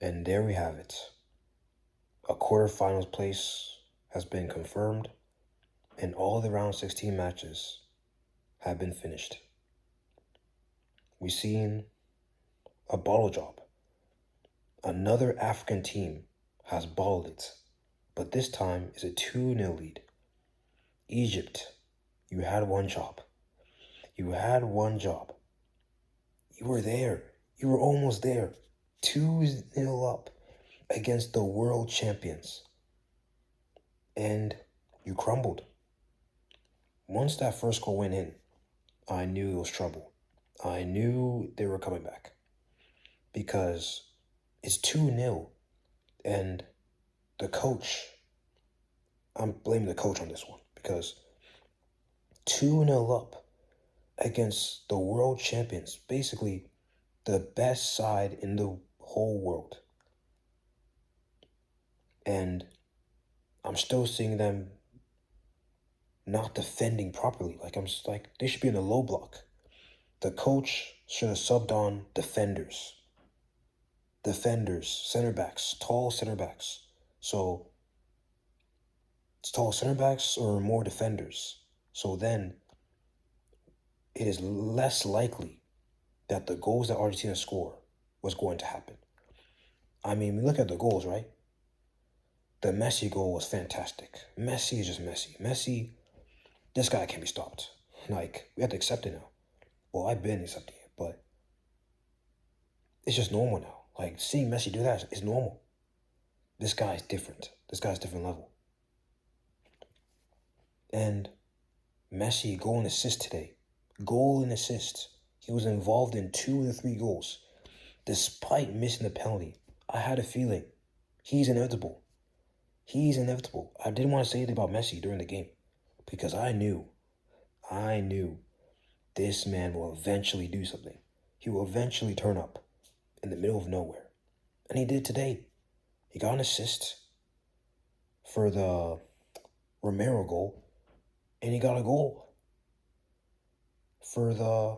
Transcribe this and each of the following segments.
And there we have it. A quarterfinals place has been confirmed, and all the round 16 matches have been finished. We've seen a bottle drop. Another African team has bottled it, but this time is a 2-0 lead. Egypt, you had one job. You had one job. You were there. You were almost there. 2-0 up against the world champions. And you crumbled. Once that first goal went in, I knew it was trouble. I knew they were coming back. Because it's 2-0. And the coach, I'm blaming the coach on this one. Because 2-0 up against the world champions, basically the best side in the whole world. And I'm still seeing them not defending properly. Like, I'm just like, they should be in a low block. The coach should have subbed on defenders. Defenders, center backs, tall center backs. So it's tall center backs or more defenders. So then it is less likely that the goals that Argentina score was going to happen. I mean, look at the goals, right? The Messi goal was fantastic. Messi is just Messi. Messi, this guy can't be stopped. Like, we have to accept it now. Well, I've been accepting it, but it's just normal now. Like, seeing Messi do that is normal. This guy's different. This guy's different level. And Messi, goal and assist today. Goal and assist. He was involved in 2 of the 3 goals. Despite missing the penalty, I had a feeling he's inevitable. He's inevitable. I didn't want to say anything about Messi during the game because I knew this man will eventually do something. He will eventually turn up in the middle of nowhere. And he did today. He got an assist for the Romero goal, and he got a goal and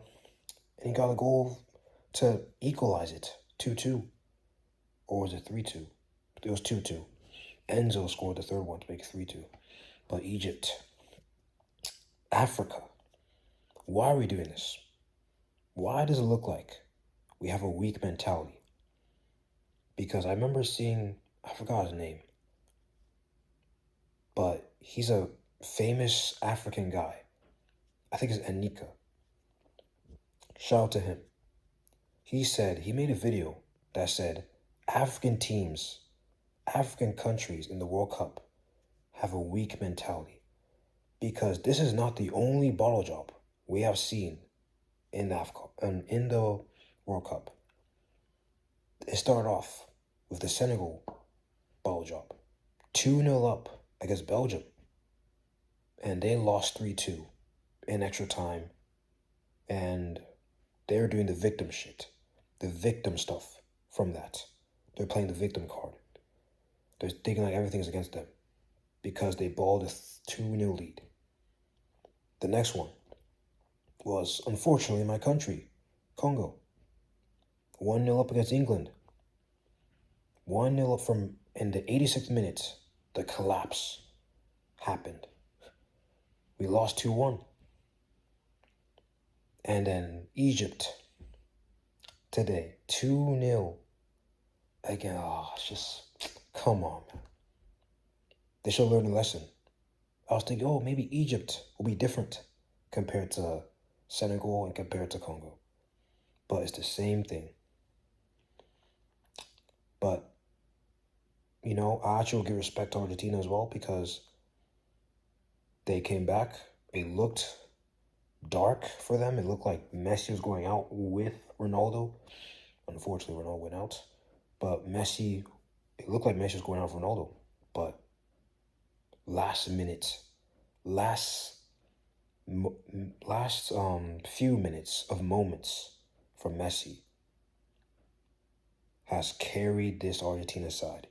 he got a goal to equalize it, 2-2. Or was it 3-2? It was 2-2. Enzo scored the third one to make it 3-2. But Egypt, Africa, why are we doing this? Why does it look like we have a weak mentality? Because I remember seeing, I forgot his name, but he's a famous African guy. I think it's Anika. Shout out to him. He made a video that said African teams, African countries in the World Cup have a weak mentality. Because this is not the only bottle job we have seen in the World Cup. It started off with the Senegal bottle job. 2-0 up against Belgium. And they lost 3-2 in extra time. And they're doing the victim shit. The victim stuff from that. They're playing the victim card. They're thinking like everything's against them. Because they balled a 2-0 lead. The next one was, unfortunately, my country, Congo. 1-0 up against England. 1-0 up from, in the 86th minute, the collapse happened. We lost 2-1. And then Egypt today, 2-0. Again, it's just, come on, man. They should learn a lesson. I was thinking, maybe Egypt will be different compared to Senegal and compared to Congo. But it's the same thing. But, I actually will give respect to Argentina as well because they came back. It looked dark for them. It looked like Messi was going out with Ronaldo. Unfortunately, Ronaldo went out. But it looked like Messi was going out with Ronaldo. But last few minutes of moments from Messi has carried this Argentina side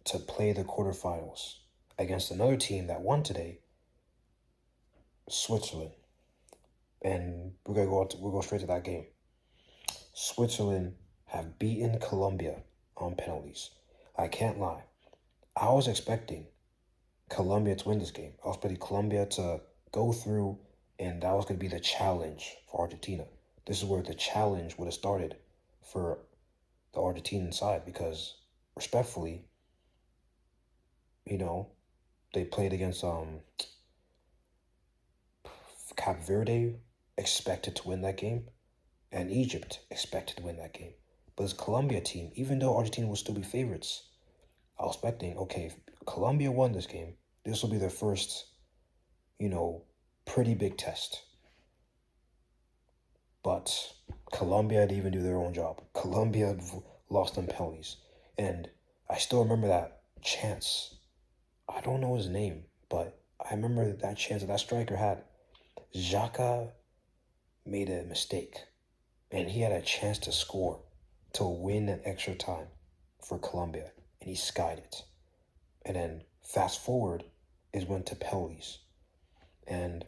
to play the quarterfinals against another team that won today, Switzerland. And we'll go straight to that game. Switzerland have beaten Colombia on penalties. I can't lie. I was expecting Colombia to win this game. I was expecting Colombia to go through, and that was going to be the challenge for Argentina. This is where the challenge would have started for the Argentinian side because, respectfully, you know, they played against Cape Verde, expected to win that game, and Egypt expected to win that game. But this Colombia team, even though Argentina will still be favorites, I was expecting, okay, if Colombia won this game, this will be their first, you know, pretty big test. But Colombia didn't even do their own job. Colombia lost on penalties. And I still remember that chance. I don't know his name, but I remember that chance that striker had. Xhaka made a mistake, and he had a chance to score to win an extra time for Colombia, and he skied it. And then fast forward is went to penalties, and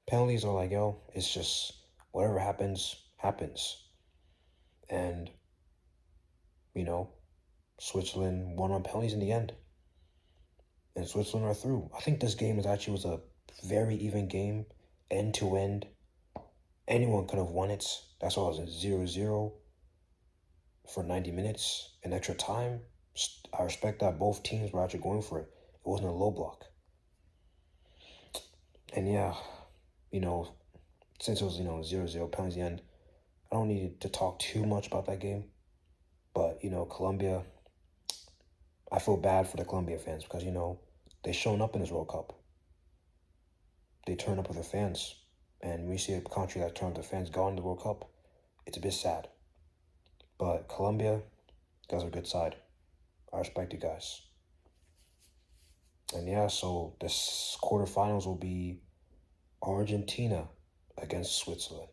penalties are like, yo, it's just whatever happens, happens. And, you know, Switzerland won on penalties in the end. And Switzerland are through. I think this game was a very even game, end to end. Anyone could have won it. That's why it was a 0-0 for 90 minutes, an extra time. I respect that both teams were actually going for it. It wasn't a low block. And yeah, you know, since it was, 0-0 penalties end, I don't need to talk too much about that game. But, Colombia, I feel bad for the Colombia fans because, they shown up in this World Cup. They turn up with their fans. And when you see a country that turns their fans gone in the World Cup, it's a bit sad. But Colombia, you guys are a good side. I respect you guys. And yeah, so this quarterfinals will be Argentina against Switzerland.